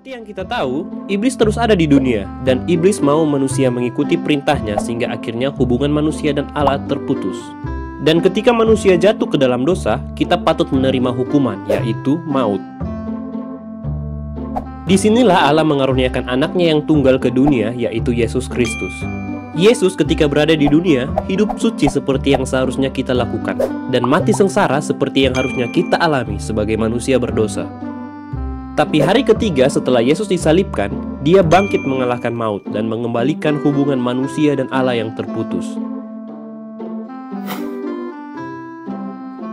Seperti yang kita tahu, iblis terus ada di dunia, dan iblis mau manusia mengikuti perintahnya sehingga akhirnya hubungan manusia dan Allah terputus. Dan ketika manusia jatuh ke dalam dosa, kita patut menerima hukuman, yaitu maut. Disinilah Allah mengaruniakan anaknya yang tunggal ke dunia, yaitu Yesus Kristus. Yesus ketika berada di dunia, hidup suci seperti yang seharusnya kita lakukan, dan mati sengsara seperti yang harusnya kita alami sebagai manusia berdosa. Tapi hari ketiga setelah Yesus disalibkan, dia bangkit mengalahkan maut dan mengembalikan hubungan manusia dan Allah yang terputus.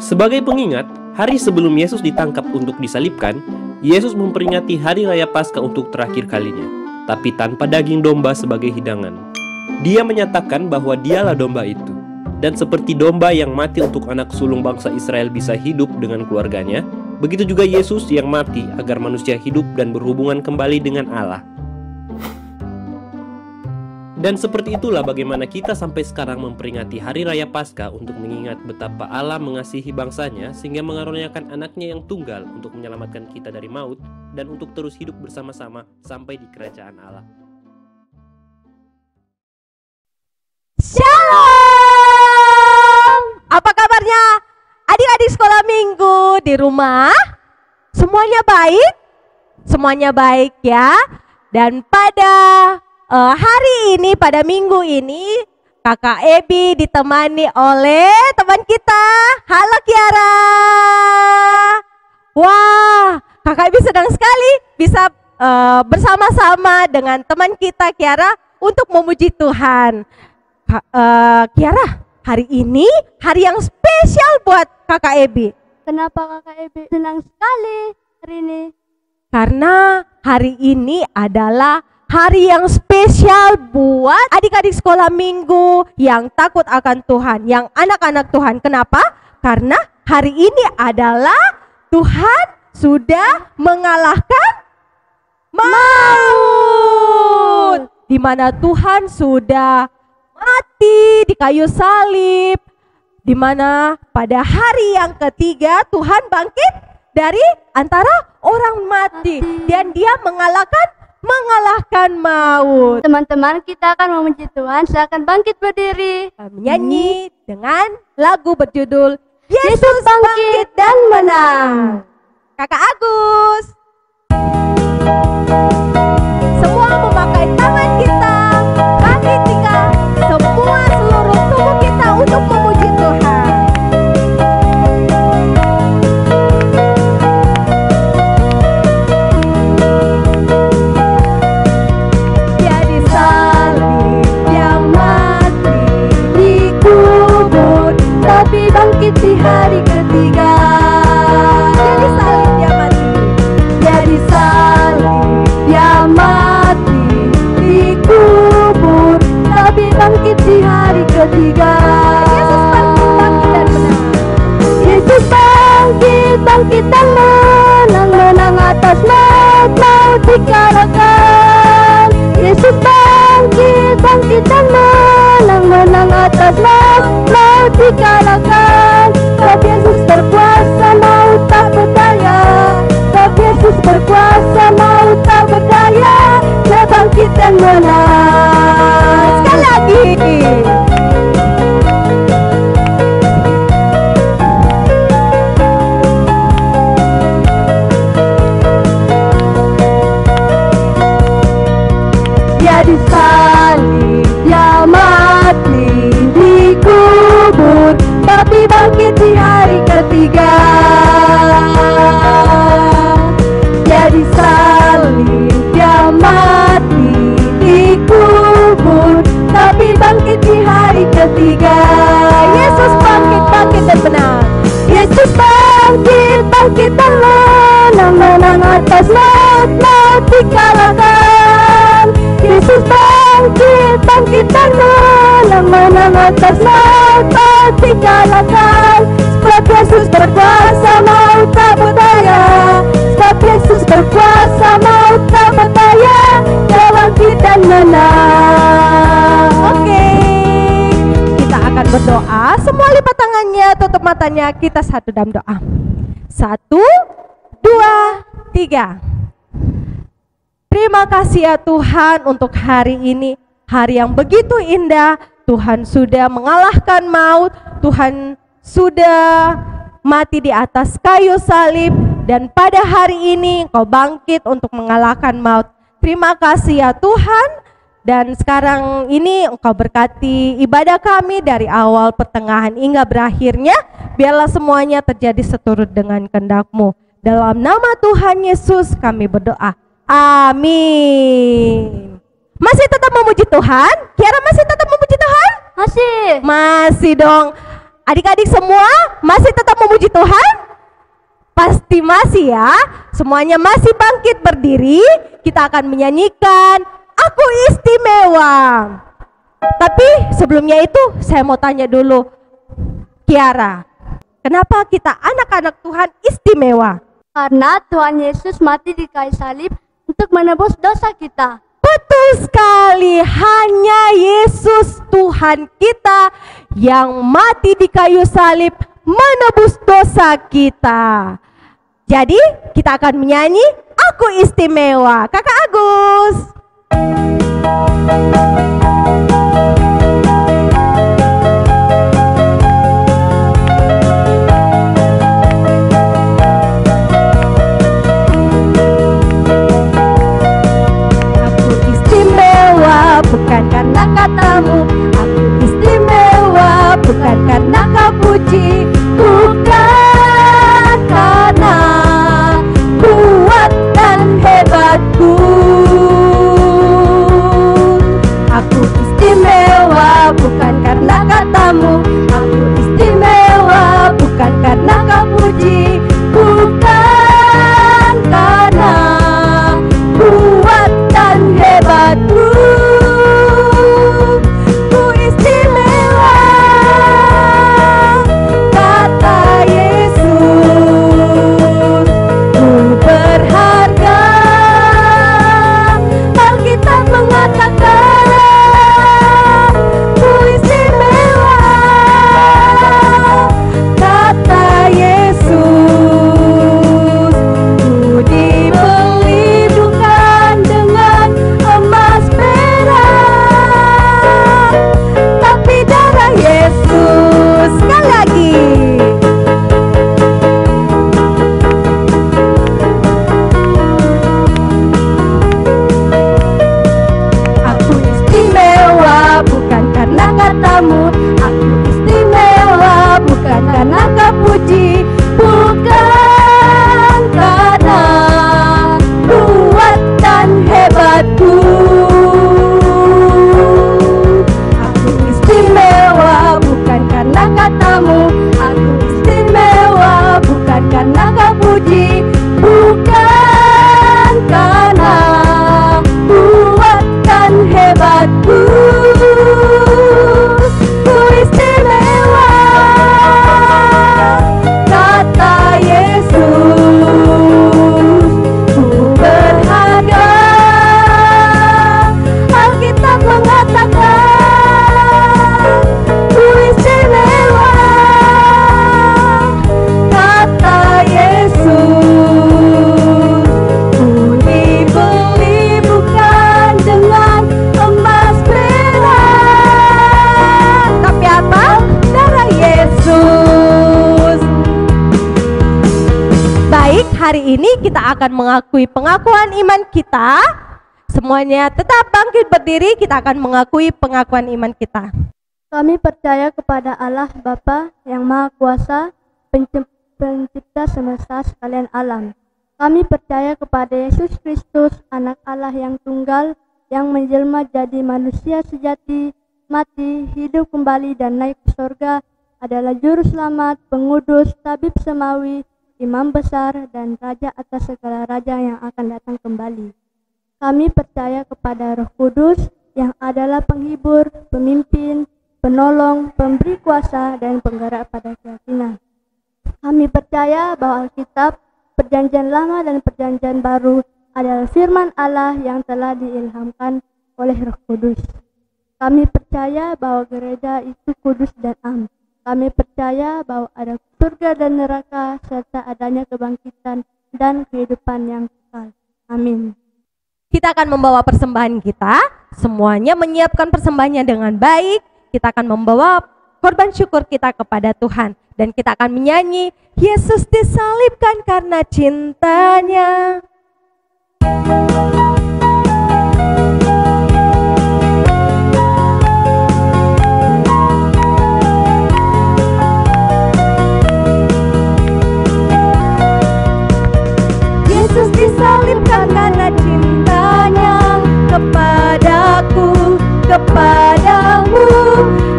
Sebagai pengingat, hari sebelum Yesus ditangkap untuk disalibkan, Yesus memperingati hari raya Paskah untuk terakhir kalinya, tapi tanpa daging domba sebagai hidangan. Dia menyatakan bahwa dialah domba itu. Dan seperti domba yang mati untuk anak sulung bangsa Israel bisa hidup dengan keluarganya, begitu juga Yesus yang mati agar manusia hidup dan berhubungan kembali dengan Allah. Dan seperti itulah bagaimana kita sampai sekarang memperingati Hari Raya Paskah untuk mengingat betapa Allah mengasihi bangsanya sehingga mengaruniakan anaknya yang tunggal untuk menyelamatkan kita dari maut dan untuk terus hidup bersama-sama sampai di kerajaan Allah. Shalom! Apa kabarnya adik-adik sekolah minggu di rumah? Semuanya baik? Semuanya baik ya. Dan pada hari ini, pada minggu ini, Kakak Ebi ditemani oleh teman kita. Halo Kiara. Wah, Kakak Ebi senang sekali bisa bersama-sama dengan teman kita Kiara untuk memuji Tuhan. Kiara, hari ini hari yang spesial buat Kakak Ebi. Kenapa Kakak Ebi senang sekali hari ini? Karena hari ini adalah hari yang spesial buat adik-adik sekolah minggu yang takut akan Tuhan, yang anak-anak Tuhan. Kenapa? Karena hari ini adalah Tuhan sudah mengalahkan maut. Di mana Tuhan sudah mati di kayu salib, di mana pada hari yang ketiga Tuhan bangkit dari antara orang mati dan dia mengalahkan maut. Teman-teman, kita akan memuji Tuhan, silakan bangkit berdiri. Menyanyi dengan lagu berjudul Yesus bangkit dan menang. Kakak Agus, semua memakai tangan kita, kaki tiga, semua seluruh tubuh kita untuk memuji Tuhan. Dia disalib, dia mati, Dikubur, tapi bangkit di hari ketiga. dia disalib, dia mati. Dia disalib, dia mati, dikubur, tapi bangkit di hari ketiga. Yesus bangkit dan menang. Yesus bangkit dan menang, menang atas maut, maut dikalahkan. Yesus bangkit dan menang, menang atas maut, maut dikalahkan. Sebab Yesus berkuasa, maut tak berdaya. Sebab Yesus berkuasa, maut tak berdaya. Dia bangkit dan menang. Sekali lagi. Dia disalib, dia mati, dikubur, tapi bangkit di hari ketiga. Dia disalib, dia mati, dikubur, tapi bangkit di hari ketiga. Yesus bangkit dan menang. Yesus bangkit dan menang, menang atas maut, maut dikalahkan. Yesus bangkit dan menang, menang atas maut, maut dikalahkan. Sebab Yesus berkuasa, maut tak berdaya. Sebab Yesus berkuasa, maut tak berdaya. Dia bangkit dan menang. Oke, kita akan berdoa. Semua lipat tangannya, tutup matanya. Kita satu dalam doa. 1, 2, 3. Terima kasih ya Tuhan untuk hari ini, hari yang begitu indah. Tuhan sudah mengalahkan maut, Tuhan sudah mati di atas kayu salib, dan pada hari ini Engkau bangkit untuk mengalahkan maut. Terima kasih ya Tuhan. Dan sekarang ini Engkau berkati ibadah kami dari awal, pertengahan hingga berakhirnya. Biarlah semuanya terjadi seturut dengan kehendak-Mu. Dalam nama Tuhan Yesus kami berdoa. Amin. Masih tetap memuji Tuhan? Kiara masih tetap memuji Tuhan? Masih. Masih dong. Adik-adik semua masih tetap memuji Tuhan? Pasti masih ya. Semuanya masih bangkit berdiri. Kita akan menyanyikan Aku Istimewa. Tapi sebelumnya itu saya mau tanya dulu, Kiara, kenapa kita anak-anak Tuhan istimewa? Karena Tuhan Yesus mati di kayu salib untuk menebus dosa kita. Betul sekali, hanya Yesus Tuhan kita yang mati di kayu salib menebus dosa kita. Jadi kita akan menyanyi Aku Istimewa. Kakak Agus. Bukan karena katamu, aku istimewa. Bukan karena kau puji, bukan karena kuat dan hebatku. Aku istimewa bukan karena katamu, aku istimewa bukan karena kau puji, bukan karena kuat dan hebatku. Hari ini kita akan mengakui pengakuan iman kita. Semuanya tetap bangkit berdiri, kita akan mengakui pengakuan iman kita. Kami percaya kepada Allah Bapa yang Maha Kuasa, pencipta semesta sekalian alam. Kami percaya kepada Yesus Kristus, anak Allah yang tunggal, yang menjelma jadi manusia sejati, mati, hidup kembali dan naik ke surga, adalah juru selamat, pengudus, tabib semawi, imam besar, dan raja atas segala raja yang akan datang kembali. Kami percaya kepada Roh Kudus yang adalah penghibur, pemimpin, penolong, pemberi kuasa, dan penggerak pada keyakinan. Kami percaya bahwa Alkitab, Perjanjian Lama dan Perjanjian Baru adalah firman Allah yang telah diilhamkan oleh Roh Kudus. Kami percaya bahwa gereja itu kudus dan am. Kami percaya bahwa ada surga dan neraka serta adanya kebangkitan dan kehidupan yang kekal. Amin. Kita akan membawa persembahan kita, semuanya menyiapkan persembahannya dengan baik. Kita akan membawa korban syukur kita kepada Tuhan. Dan kita akan menyanyi, Yesus disalibkan karena cintanya. Yesus disalibkan karena cintanya kepadaku, kepadamu.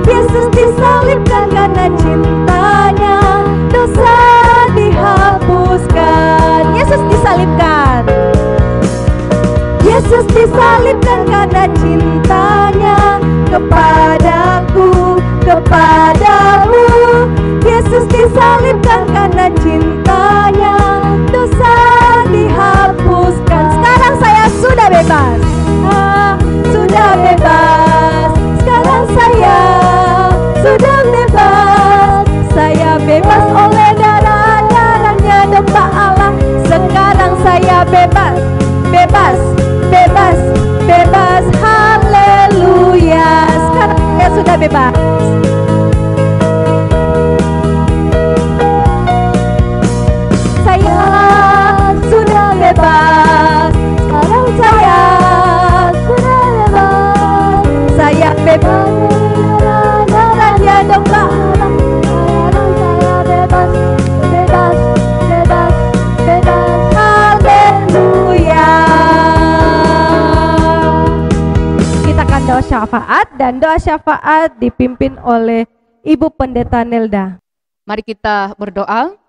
Yesus disalibkan karena cintanya, dosa dihapuskan. Yesus disalibkan. Yesus disalibkan karena cintanya kepadaku, kepadamu. Yesus disalibkan karena cintanya, dosa dihapuskan. Sekarang saya sudah bebas, sudah bebas. Sekarang saya sudah bebas. Saya bebas oleh darah-darahnya domba Allah. Sekarang saya bebas, bebas, bebas, bebas. Haleluya. Sekarang saya sudah bebas. Bebas, sekarang saya sudah bebas. Saya bebas, darahnya domba Allah. Sekarang saya bebas, bebas, bebas, bebas. Haleluya. Kita akan doa syafaat, dan doa syafaat dipimpin oleh Ibu Pendeta Nelda. Mari kita berdoa.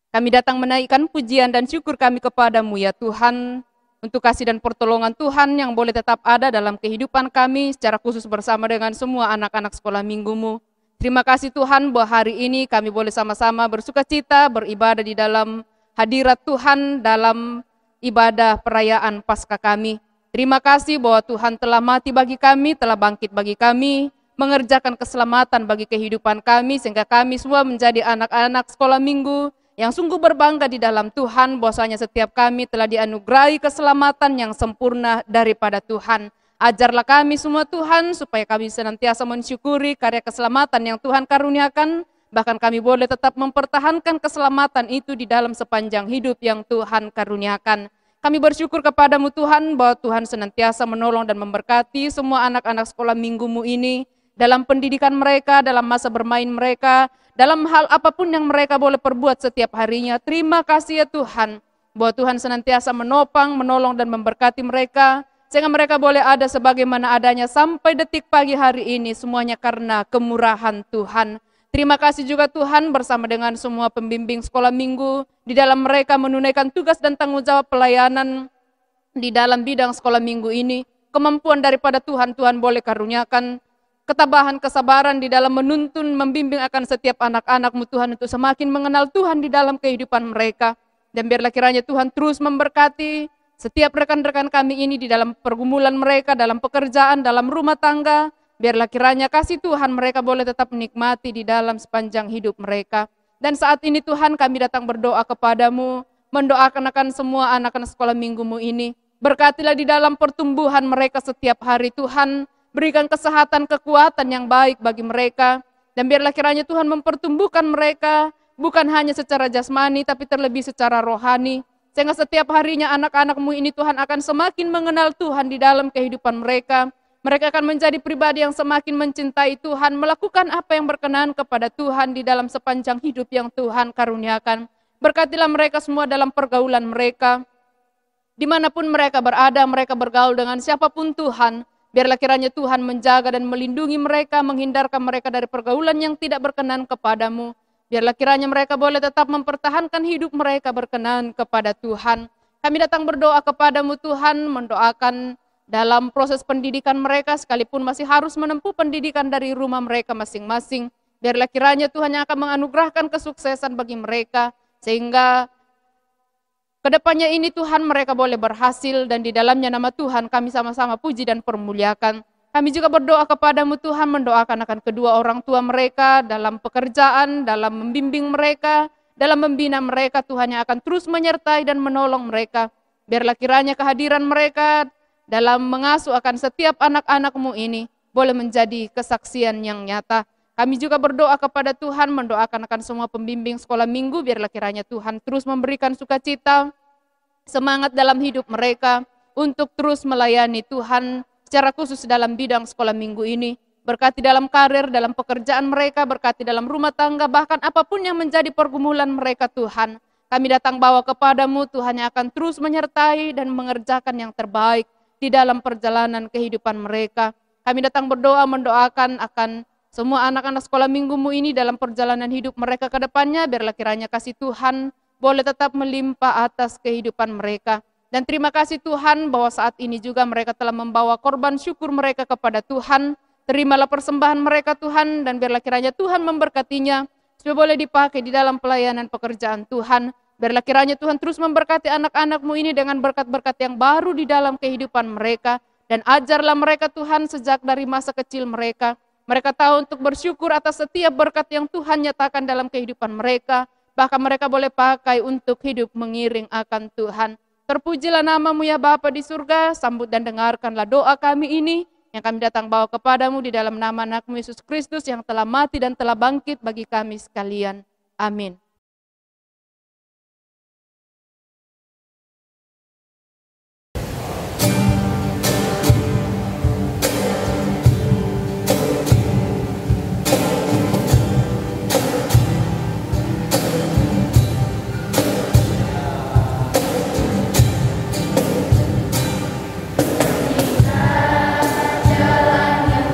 Kami datang menaikkan pujian dan syukur kami kepadamu ya Tuhan, untuk kasih dan pertolongan Tuhan yang boleh tetap ada dalam kehidupan kami, secara khusus bersama dengan semua anak-anak sekolah minggumu. Terima kasih Tuhan bahwa hari ini kami boleh sama-sama bersukacita, beribadah di dalam hadirat Tuhan dalam ibadah perayaan Paskah kami. Terima kasih bahwa Tuhan telah mati bagi kami, telah bangkit bagi kami, mengerjakan keselamatan bagi kehidupan kami, sehingga kami semua menjadi anak-anak sekolah minggu yang sungguh berbangga di dalam Tuhan, bahwasanya setiap kami telah dianugerahi keselamatan yang sempurna daripada Tuhan. Ajarlah kami semua Tuhan, supaya kami senantiasa mensyukuri karya keselamatan yang Tuhan karuniakan, bahkan kami boleh tetap mempertahankan keselamatan itu di dalam sepanjang hidup yang Tuhan karuniakan. Kami bersyukur kepadamu Tuhan, bahwa Tuhan senantiasa menolong dan memberkati semua anak-anak sekolah minggumu ini, dalam pendidikan mereka, dalam masa bermain mereka, dalam hal apapun yang mereka boleh perbuat setiap harinya. Terima kasih ya Tuhan, bahwa Tuhan senantiasa menopang, menolong dan memberkati mereka, sehingga mereka boleh ada sebagaimana adanya sampai detik pagi hari ini, semuanya karena kemurahan Tuhan. Terima kasih juga Tuhan bersama dengan semua pembimbing sekolah minggu, di dalam mereka menunaikan tugas dan tanggung jawab pelayanan di dalam bidang sekolah minggu ini. Kemampuan daripada Tuhan, Tuhan boleh karuniakan ketabahan, kesabaran di dalam menuntun, membimbing akan setiap anak-anak-Mu Tuhan, untuk semakin mengenal Tuhan di dalam kehidupan mereka. Dan biarlah kiranya Tuhan terus memberkati setiap rekan-rekan kami ini di dalam pergumulan mereka, dalam pekerjaan, dalam rumah tangga. Biarlah kiranya kasih Tuhan mereka boleh tetap menikmati di dalam sepanjang hidup mereka. Dan saat ini Tuhan, kami datang berdoa kepadamu, mendoakan akan semua anak-anak sekolah minggumu ini. Berkatilah di dalam pertumbuhan mereka setiap hari Tuhan. Berikan kesehatan, kekuatan yang baik bagi mereka. Dan biarlah kiranya Tuhan mempertumbuhkan mereka, bukan hanya secara jasmani, tapi terlebih secara rohani. Sehingga setiap harinya anak-anak-Mu ini Tuhan akan semakin mengenal Tuhan di dalam kehidupan mereka. Mereka akan menjadi pribadi yang semakin mencintai Tuhan, melakukan apa yang berkenan kepada Tuhan di dalam sepanjang hidup yang Tuhan karuniakan. Berkatilah mereka semua dalam pergaulan mereka. Dimanapun mereka berada, mereka bergaul dengan siapapun Tuhan. Biarlah kiranya Tuhan menjaga dan melindungi mereka, menghindarkan mereka dari pergaulan yang tidak berkenan kepadamu. Biarlah kiranya mereka boleh tetap mempertahankan hidup mereka berkenan kepada Tuhan. Kami datang berdoa kepadamu Tuhan, mendoakan dalam proses pendidikan mereka, sekalipun masih harus menempuh pendidikan dari rumah mereka masing-masing. Biarlah kiranya Tuhan yang akan menganugerahkan kesuksesan bagi mereka, sehingga kedepannya ini Tuhan mereka boleh berhasil, dan di dalamnya nama Tuhan kami sama-sama puji dan permuliakan. Kami juga berdoa kepadamu Tuhan, mendoakan akan kedua orang tua mereka dalam pekerjaan, dalam membimbing mereka, dalam membina mereka. Tuhan yang akan terus menyertai dan menolong mereka. Biarlah kiranya kehadiran mereka dalam mengasuh akan setiap anak-anak-Mu ini boleh menjadi kesaksian yang nyata. Kami juga berdoa kepada Tuhan, mendoakan akan semua pembimbing sekolah minggu, biarlah kiranya Tuhan terus memberikan sukacita, semangat dalam hidup mereka untuk terus melayani Tuhan secara khusus dalam bidang sekolah minggu ini. Berkati dalam karir, dalam pekerjaan mereka, berkati dalam rumah tangga, bahkan apapun yang menjadi pergumulan mereka Tuhan. Kami datang bawa kepadamu, Tuhan yang akan terus menyertai dan mengerjakan yang terbaik di dalam perjalanan kehidupan mereka. Kami datang berdoa, mendoakan akan semua anak-anak sekolah minggumu ini dalam perjalanan hidup mereka ke depannya. Biarlah kiranya kasih Tuhan boleh tetap melimpah atas kehidupan mereka. Dan terima kasih Tuhan bahwa saat ini juga mereka telah membawa korban syukur mereka kepada Tuhan. Terimalah persembahan mereka Tuhan, dan biarlah kiranya Tuhan memberkatinya supaya boleh dipakai di dalam pelayanan pekerjaan Tuhan. Biarlah kiranya Tuhan terus memberkati anak-anak-Mu ini dengan berkat-berkat yang baru di dalam kehidupan mereka. Dan ajarlah mereka Tuhan sejak dari masa kecil mereka. Mereka tahu untuk bersyukur atas setiap berkat yang Tuhan nyatakan dalam kehidupan mereka. Bahkan mereka boleh pakai untuk hidup mengiring akan Tuhan. Terpujilah nama-Mu ya Bapa di surga, sambut dan dengarkanlah doa kami ini, yang kami datang bawa kepadamu di dalam nama anak-Mu Yesus Kristus yang telah mati dan telah bangkit bagi kami sekalian. Amin. Jalan yang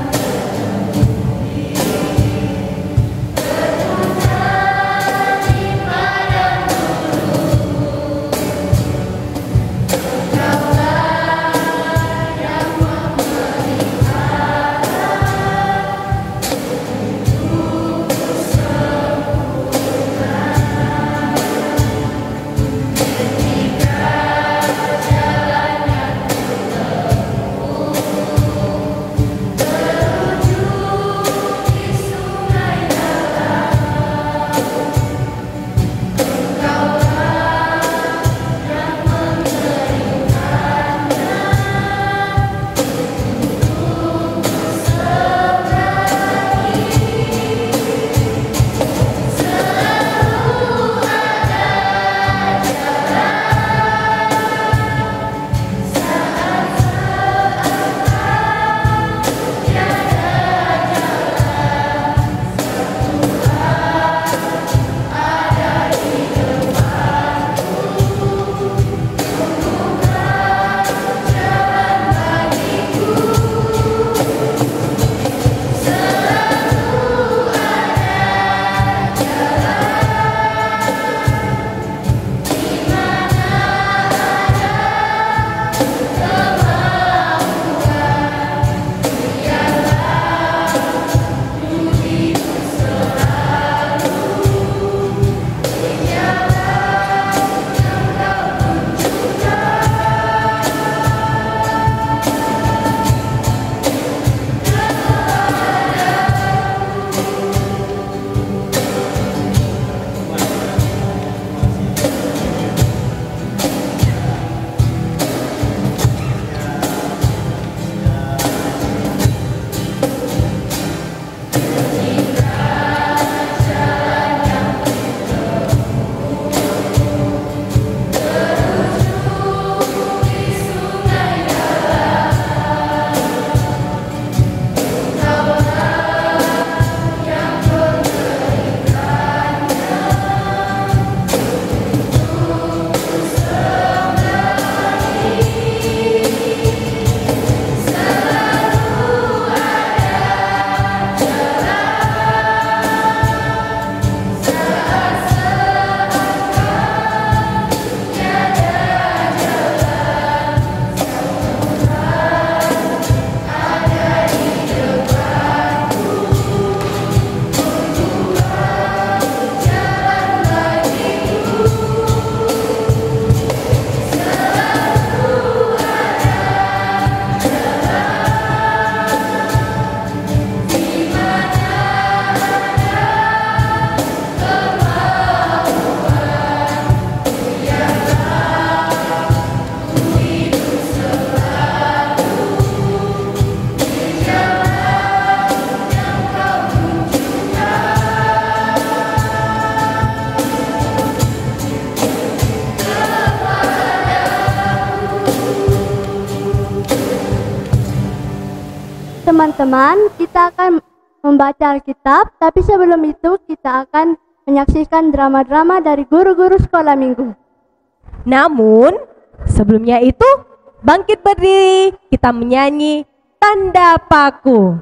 teman-teman, kita akan membaca Alkitab, tapi sebelum itu kita akan menyaksikan drama-drama dari guru-guru sekolah minggu. Namun, sebelumnya itu, bangkit berdiri, kita menyanyi Tanda Paku.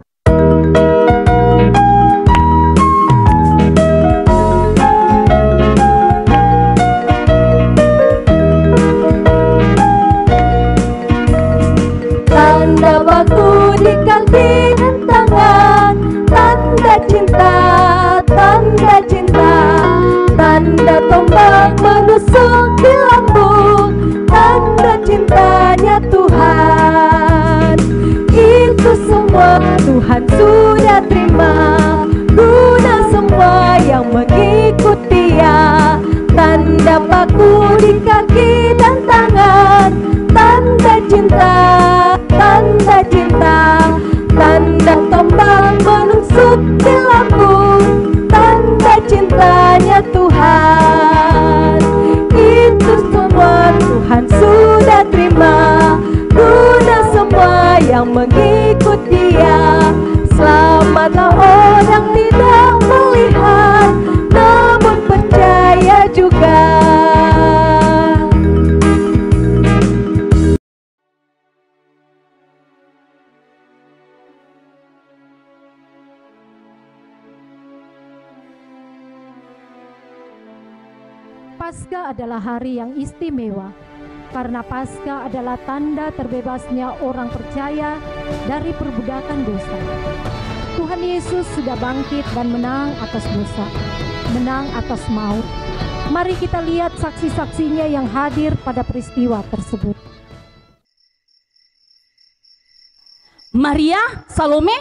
Tanda paku di kaki dan tangan, tanda cinta, tanda cinta, tanda tombak menusuk di lambung, tanda cintanya Tuhan. Itu semua Tuhan sudah terima, guna semua yang mengikut Dia. Tanda paku di kaki dan tangan, tanda cinta, tanda cinta, tanda tombak menusuk di lambung, tanda cintanya Tuhan. Itu semua Tuhan sudah terima, guna semua yang mengikut Dia. Selamatlah orang tidak melihat, namun percaya juga. Paskah adalah hari yang istimewa, karena Paskah adalah tanda terbebasnya orang percaya dari perbudakan dosa. Tuhan Yesus sudah bangkit dan menang atas dosa, menang atas maut. Mari kita lihat saksi-saksinya yang hadir pada peristiwa tersebut. Maria, Salome,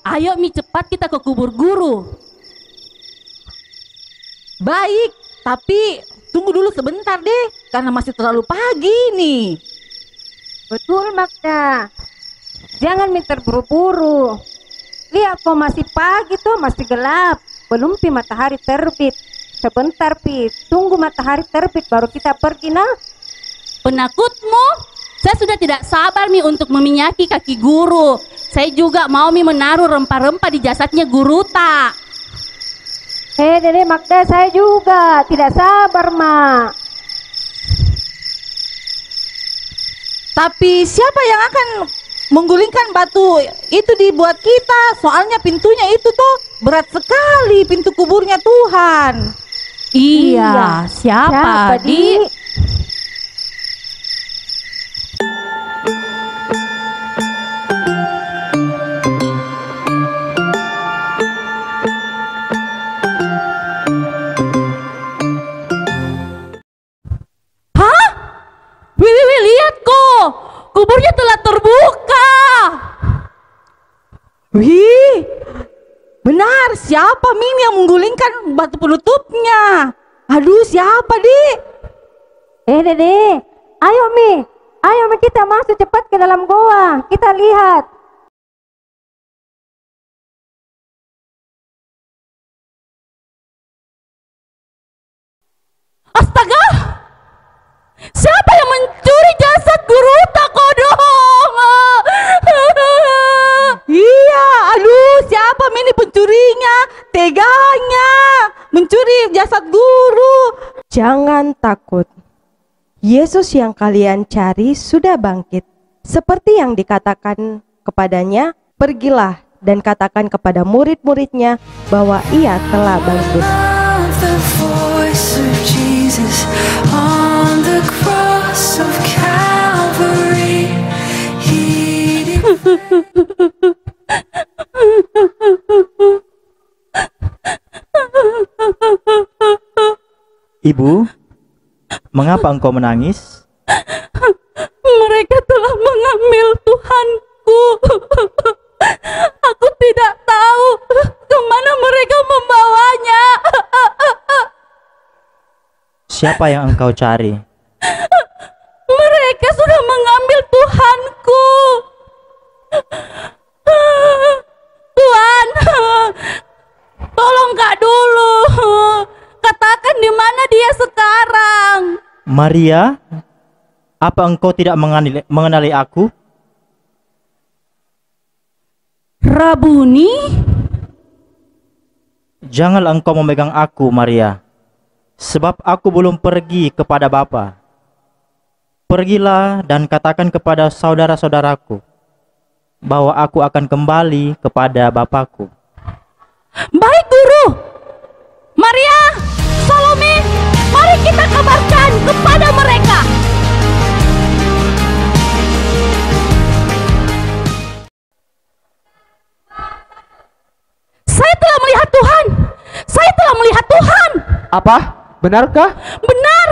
ayo Mi cepat kita ke kubur guru. Baik, tapi tunggu dulu sebentar deh, karena masih terlalu pagi nih. Betul Magda, jangan minta buru-buru. Lihat kok masih pagi tuh, masih gelap. Belum pi matahari terbit. Sebentar pi, tunggu matahari terbit baru kita pergi nah. Penakutmu, saya sudah tidak sabar Mi untuk meminyaki kaki guru. Saya juga mau Mi menaruh rempah-rempah di jasadnya guru tak. Dede Magda, saya juga tidak sabar mak. Tapi siapa yang akan menggulingkan batu itu dibuat kita? Soalnya pintunya itu tuh berat sekali, pintu kuburnya Tuhan. Iya, siapa Di? Kuburnya telah terbuka. Wih, benar, siapa Min yang menggulingkan batu penutupnya? Aduh, siapa Di? Dede, ayo Mi kita masuk cepat ke dalam goa. Kita lihat. Astaga, siapa yang mencuri jasad guru tak kodong? Iya, aduh, siapa ini pencurinya? Teganya mencuri jasad guru. Jangan takut. Yesus yang kalian cari sudah bangkit. Seperti yang dikatakan kepadanya, pergilah dan katakan kepada murid-muridnya bahwa Ia telah bangkit. Ibu, mengapa engkau menangis? Mereka telah mengambil Tuhanku. Aku tidak tahu kemana mereka membawanya. Siapa yang engkau cari? Mereka sudah mengambil Tuhanku. Tuhan, tolong Kak dulu. Katakan di mana dia sekarang. Maria, apa engkau tidak mengenali aku? Rabuni? Janganlah engkau memegang aku, Maria, sebab aku belum pergi kepada Bapa. Pergilah dan katakan kepada saudara-saudaraku bahwa aku akan kembali kepada Bapakku. Baik, Guru. Maria, Salome, mari kita kabarkan kepada mereka. Saya telah melihat Tuhan. Saya telah melihat Tuhan. Apa? Benarkah? Benar.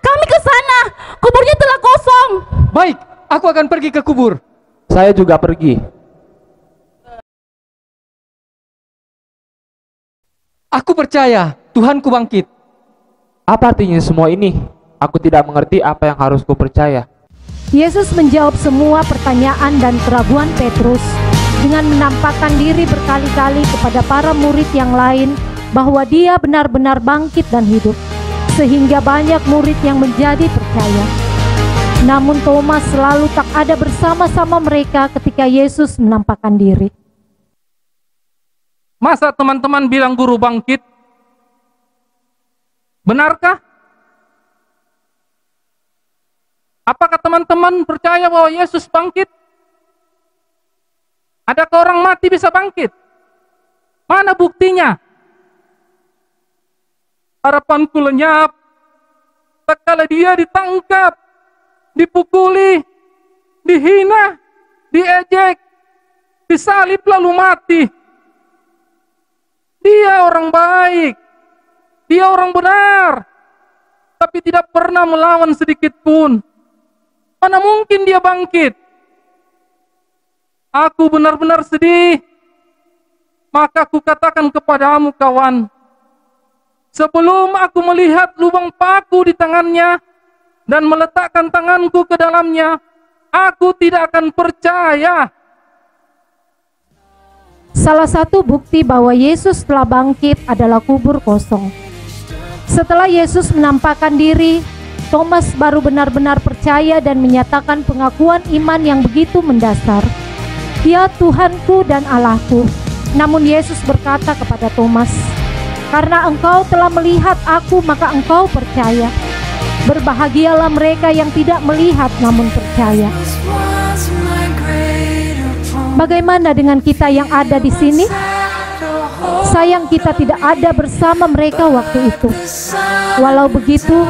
Kami ke sana. Kuburnya telah kosong. Baik, aku akan pergi ke kubur. Saya juga pergi. Aku percaya Tuhanku bangkit. Apa artinya semua ini? Aku tidak mengerti apa yang harus kupercaya. Yesus menjawab semua pertanyaan dan keraguan Petrus dengan menampakkan diri berkali-kali kepada para murid yang lain bahwa dia benar-benar bangkit dan hidup, sehingga banyak murid yang menjadi percaya. Namun Thomas selalu tak ada bersama-sama mereka ketika Yesus menampakkan diri. Masa teman-teman bilang guru bangkit? Benarkah? Apakah teman-teman percaya bahwa Yesus bangkit? Adakah orang mati bisa bangkit? Mana buktinya? Harapanku lenyap tatkala dia ditangkap, dipukuli, dihina, diejek, disalib lalu mati. Dia orang baik, dia orang benar, tapi tidak pernah melawan sedikit pun. Mana mungkin dia bangkit? Aku benar-benar sedih. Maka aku katakan kepadamu kawan, sebelum aku melihat lubang paku di tangannya dan meletakkan tanganku ke dalamnya, aku tidak akan percaya. Salah satu bukti bahwa Yesus telah bangkit adalah kubur kosong. Setelah Yesus menampakkan diri, Thomas baru benar-benar percaya dan menyatakan pengakuan iman yang begitu mendasar. "Ya Tuhanku dan Allahku." Namun Yesus berkata kepada Thomas, "Karena engkau telah melihat aku, maka engkau percaya. Berbahagialah mereka yang tidak melihat namun percaya." Bagaimana dengan kita yang ada di sini? Sayang kita tidak ada bersama mereka waktu itu. Walau begitu,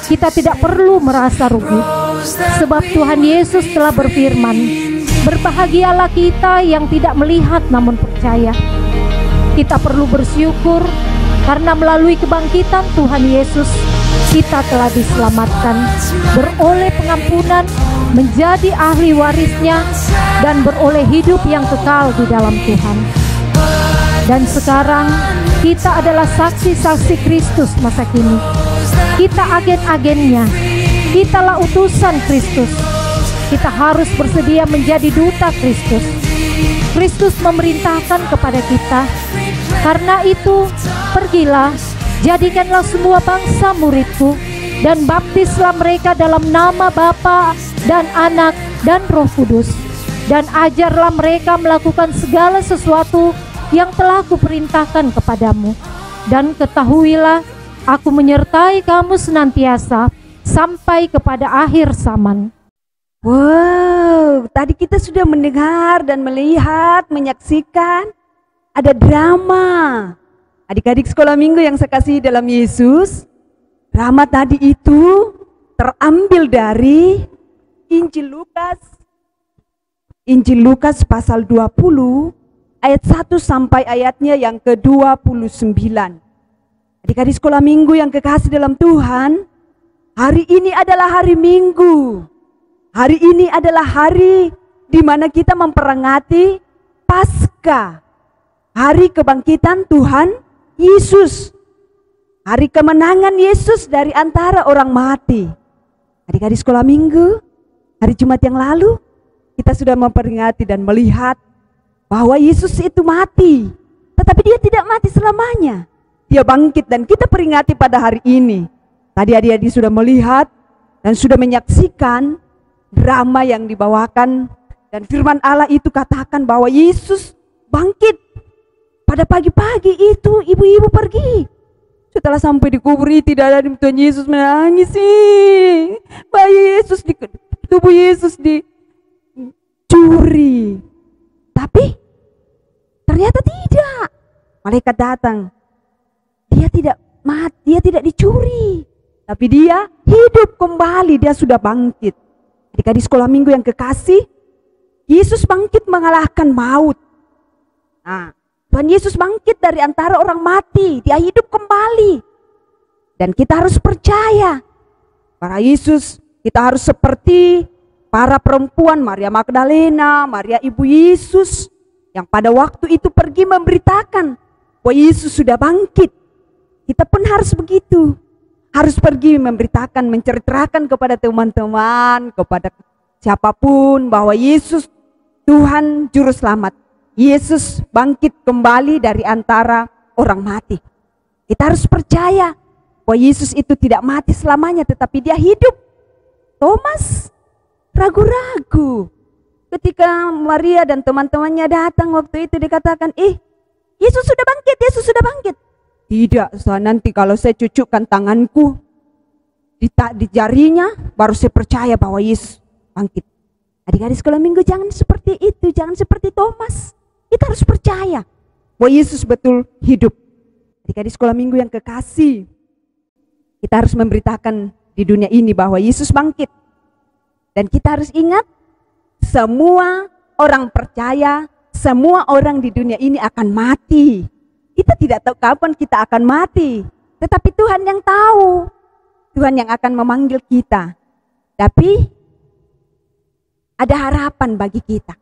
kita tidak perlu merasa rugi, sebab Tuhan Yesus telah berfirman, "Berbahagialah kita yang tidak melihat namun percaya." Kita perlu bersyukur karena melalui kebangkitan Tuhan Yesus, kita telah diselamatkan, beroleh pengampunan, menjadi ahli warisnya, dan beroleh hidup yang kekal di dalam Tuhan. Dan sekarang kita adalah saksi-saksi Kristus masa kini. Kita agen-agennya. Kitalah utusan Kristus. Kita harus bersedia menjadi duta Kristus. Kristus memerintahkan kepada kita, "Karena itu, pergilah, jadikanlah semua bangsa muridku, dan baptislah mereka dalam nama Bapa dan Anak dan Roh Kudus, dan ajarlah mereka melakukan segala sesuatu yang telah kuperintahkan kepadamu. Dan ketahuilah, aku menyertai kamu senantiasa sampai kepada akhir zaman." Wow, tadi kita sudah mendengar dan melihat, menyaksikan ada drama. Adik-adik sekolah minggu yang saya kasih dalam Yesus, drama tadi itu terambil dari Injil Lukas pasal 20 ayat 1 sampai ayatnya yang ke-29. Adik-adik sekolah minggu yang kekasih dalam Tuhan, hari ini adalah hari Minggu. Hari ini adalah hari di mana kita memperingati Paskah, hari kebangkitan Tuhan Yesus, hari kemenangan Yesus dari antara orang mati. Adik-adik sekolah minggu, hari Jumat yang lalu kita sudah memperingati dan melihat bahwa Yesus itu mati, tetapi dia tidak mati selamanya. Dia bangkit dan kita peringati pada hari ini. Tadi adik-adik sudah melihat dan sudah menyaksikan drama yang dibawakan, dan firman Allah itu katakan bahwa Yesus bangkit. Pada pagi-pagi itu ibu-ibu pergi. Setelah sampai di kubur itu Tuhan Yesus menangis sih. Bayi Yesus di tubuh Yesus dicuri. Tapi ternyata tidak. Malaikat datang. Dia tidak mati, dia tidak dicuri. Tapi dia hidup kembali, dia sudah bangkit. Ketika di sekolah minggu yang kekasih, Yesus bangkit mengalahkan maut. Nah, Tuhan Yesus bangkit dari antara orang mati, dia hidup kembali. Dan kita harus percaya, para Yesus, kita harus seperti para perempuan Maria Magdalena, Maria ibu Yesus, yang pada waktu itu pergi memberitakan bahwa Yesus sudah bangkit. Kita pun harus begitu, harus pergi memberitakan, menceritakan kepada teman-teman, kepada siapapun bahwa Yesus Tuhan Juru Selamat. Yesus bangkit kembali dari antara orang mati. Kita harus percaya bahwa Yesus itu tidak mati selamanya, tetapi dia hidup. Thomas ragu-ragu. Ketika Maria dan teman-temannya datang waktu itu dikatakan, Yesus sudah bangkit, Yesus sudah bangkit. Tidak, nanti kalau saya cucukkan tanganku di jarinya, baru saya percaya bahwa Yesus bangkit. Adik-adik sekolah minggu, jangan seperti itu, jangan seperti Thomas. Kita harus percaya bahwa Yesus betul hidup. Adik-adik sekolah minggu yang kekasih, kita harus memberitakan di dunia ini bahwa Yesus bangkit. Dan kita harus ingat, semua orang percaya, semua orang di dunia ini akan mati. Kita tidak tahu kapan kita akan mati, tetapi Tuhan yang tahu. Tuhan yang akan memanggil kita. Tapi ada harapan bagi kita.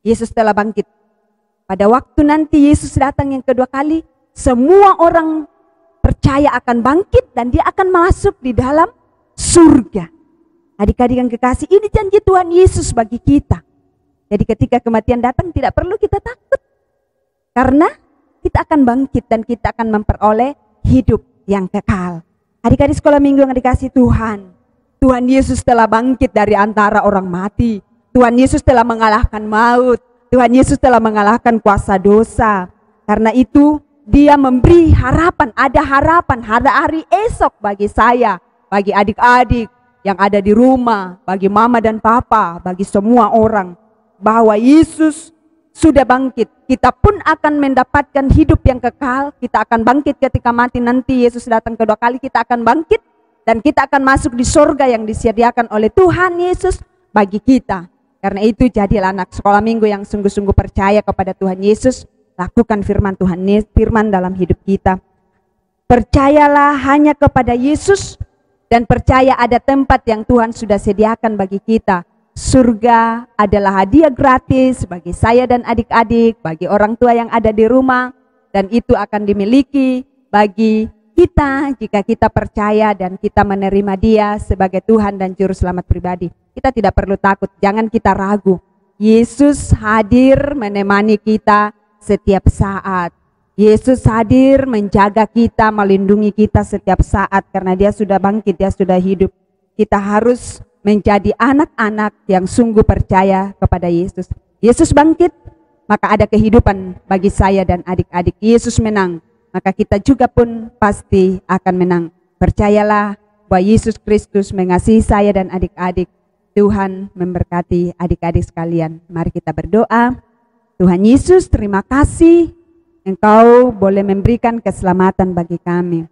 Yesus telah bangkit. Pada waktu nanti Yesus datang yang kedua kali, semua orang percaya akan bangkit dan dia akan masuk di dalam surga. Adik-adik yang kekasih, ini janji Tuhan Yesus bagi kita. Jadi ketika kematian datang tidak perlu kita takut. Karena kita akan bangkit dan kita akan memperoleh hidup yang kekal. Adik-adik sekolah minggu yang dikasih Tuhan. Tuhan Yesus telah bangkit dari antara orang mati. Tuhan Yesus telah mengalahkan maut. Tuhan Yesus telah mengalahkan kuasa dosa. Karena itu dia memberi harapan, ada hari esok bagi saya, bagi adik-adik yang ada di rumah, bagi mama dan papa, bagi semua orang, bahwa Yesus sudah bangkit. Kita pun akan mendapatkan hidup yang kekal. Kita akan bangkit ketika mati nanti Yesus datang kedua kali, kita akan bangkit dan kita akan masuk di surga yang disediakan oleh Tuhan Yesus bagi kita. Karena itu jadilah anak sekolah minggu yang sungguh-sungguh percaya kepada Tuhan Yesus. Lakukan firman Tuhan, firman dalam hidup kita. Percayalah hanya kepada Yesus dan percaya ada tempat yang Tuhan sudah sediakan bagi kita. Surga adalah hadiah gratis bagi saya dan adik-adik, bagi orang tua yang ada di rumah, dan itu akan dimiliki bagi kita jika kita percaya dan kita menerima Dia sebagai Tuhan dan Juru Selamat pribadi. Kita tidak perlu takut, jangan kita ragu. Yesus hadir menemani kita setiap saat. Yesus hadir menjaga kita, melindungi kita setiap saat karena Dia sudah bangkit, Dia sudah hidup. Kita harus menjadi anak-anak yang sungguh percaya kepada Yesus. Yesus bangkit, maka ada kehidupan bagi saya dan adik-adik. Yesus menang, maka kita juga pun pasti akan menang. Percayalah bahwa Yesus Kristus mengasihi saya dan adik-adik. Tuhan memberkati adik-adik sekalian. Mari kita berdoa. Tuhan Yesus, terima kasih Engkau boleh memberikan keselamatan bagi kami.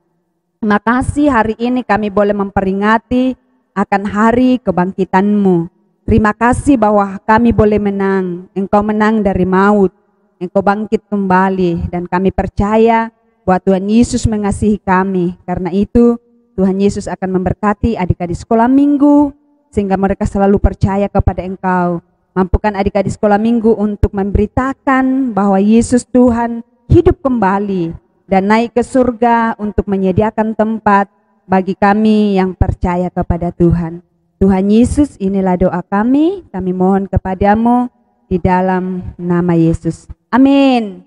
Terima kasih hari ini kami boleh memperingati akan hari kebangkitan-Mu. Terima kasih bahwa kami boleh menang. Engkau menang dari maut. Engkau bangkit kembali dan kami percaya bahwa Tuhan Yesus mengasihi kami. Karena itu Tuhan Yesus akan memberkati adik-adik sekolah minggu sehingga mereka selalu percaya kepada Engkau. Mampukan adik-adik sekolah minggu untuk memberitakan bahwa Yesus Tuhan hidup kembali dan naik ke surga untuk menyediakan tempat bagi kami yang percaya kepada Tuhan. Tuhan Yesus, inilah doa kami mohon kepadamu di dalam nama Yesus. Amin.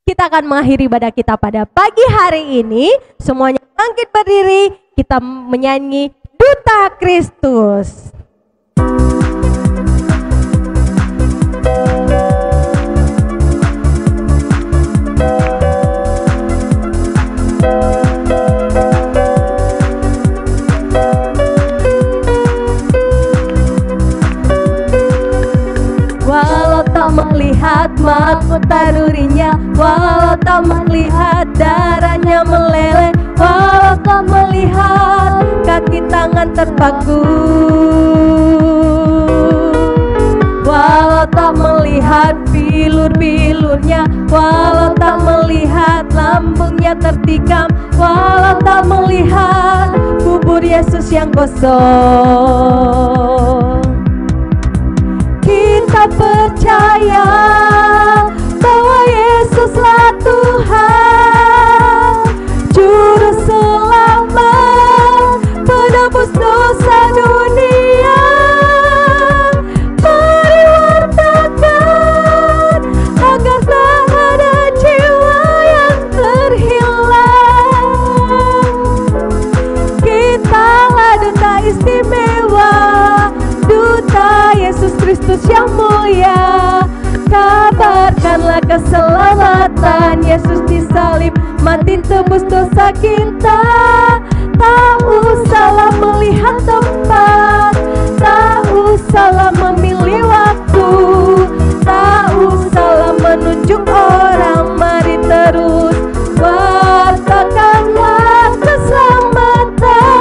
Kita akan mengakhiri ibadah kita pada pagi hari ini. Semuanya bangkit berdiri, kita menyanyi Duta Kristus. mahkota durinya, walau tak melihat darahnya meleleh, walau tak melihat kaki tangan terpaku, walau tak melihat bilur-bilurnya, walau tak melihat lambungnya tertikam, walau tak melihat kubur Yesus yang kosong. Kita percaya bahwa Yesuslah Tuhan, Juru Selamat, penebus dosa dunia. Mari wartakan agar tak ada jiwa yang terhilang. Kitalah duta istimewa, duta Yesus Kristus yang mulia. Kabarkanlah keselamatan, Yesus disalib, mati tebus dosa kita. Tak usahlah melihat tempat, tak usahlah memilih waktu, tak usahlah menunjuk orang. Mari terus wartakanlah keselamatan.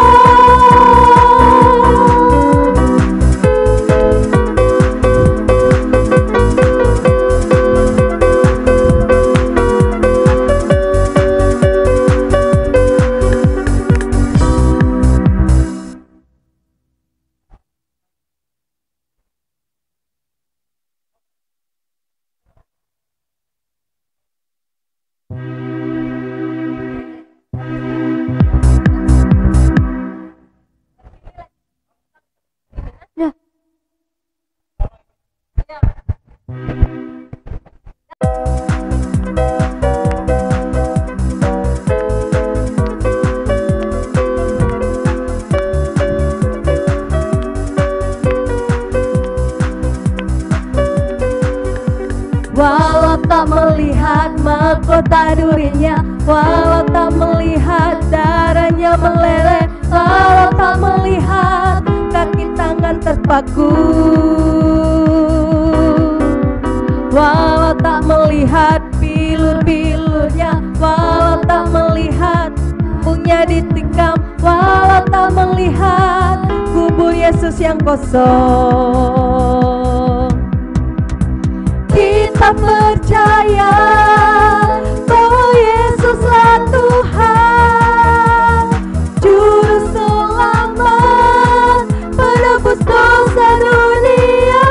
Walau tak melihat mahkota durinya, walau tak melihat darahnya meleleh, walau tak melihat kaki tangan terpaku, walau tak melihat bilur-bilurnya, walau tak melihat lambungnya ditikam, walau tak melihat kubur Yesus yang kosong. Kita percaya bahwa Yesuslah Tuhan, Juru Selamat, penebus dosa dunia.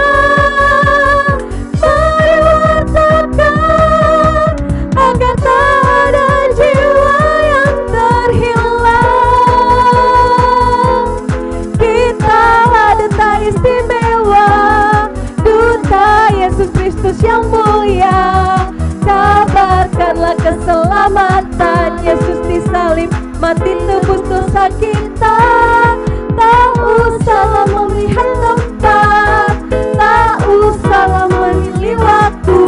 Mari wartakan agar tak ada jiwa yang terhilang. Kitalah duta istimewa, duta Yesus Kristus yang mulia. Kabarkanlah keselamatan, Yesus disalib, mati tebus dosa kita. Tak usahlah melihat tempat, tak usahlah memilih waktu,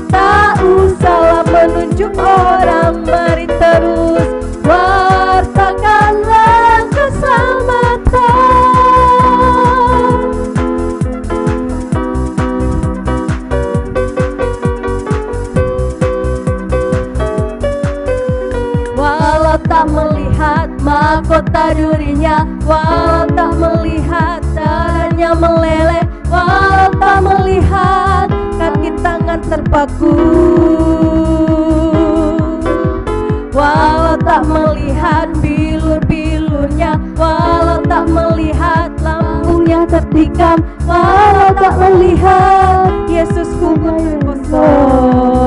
tak usahlah menunjuk orang. Mari terus wartakanlah keselamatan. Walau tak melihat mahkota durinya, walau tak melihat darahnya meleleh, walau tak melihat kaki tangan terpaku, walau tak melihat bilur-bilurnya, walau tak melihat lambungnya tertikam, walau tak melihat Yesus kubur kosong.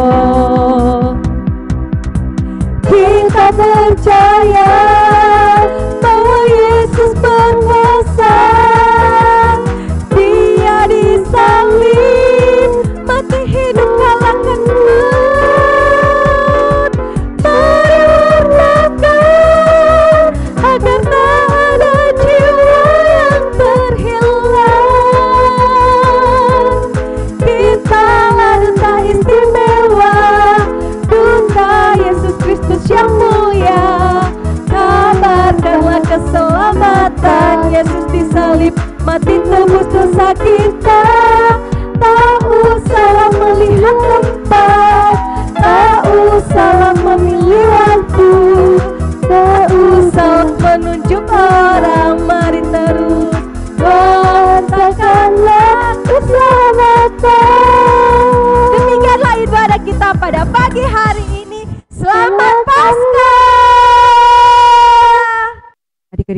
Kita percaya bahwa Yesus berkuasa, Dia disalib, mati hidup kalahkan maut. Mari wartakan agar tak ada jiwa yang terhilang. Kitalah duta istimewa, duta Yesus Kristus yang mulia. Kabarkanlah keselamatan, Yesus disalib, mati tebus dosa kita. Tak usahlah melihat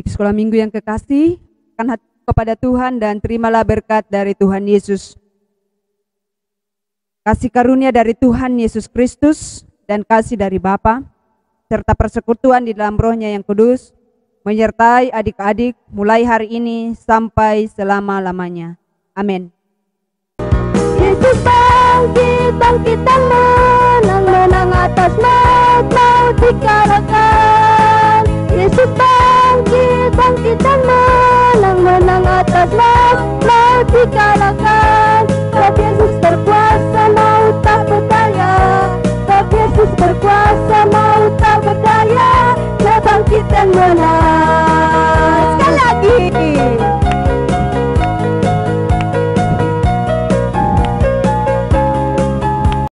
Adik sekolah minggu yang kekasih, kan hati kepada Tuhan dan terimalah berkat dari Tuhan Yesus. Kasih karunia dari Tuhan Yesus Kristus dan kasih dari Bapa serta persekutuan di dalam Roh-Nya yang kudus menyertai adik-adik mulai hari ini sampai selama-lamanya. Amin. Yesus bangkit, bangkit dan menang, menang atas maut, maut dikalahkan. Yesus bangkit, bangkit dan menang, menang atas maut, maut dikalahkan. Sebab Yesus berkuasa, maut tak berdaya. Sebab Yesus berkuasa, maut tak berdaya. Dia bangkit dan menang.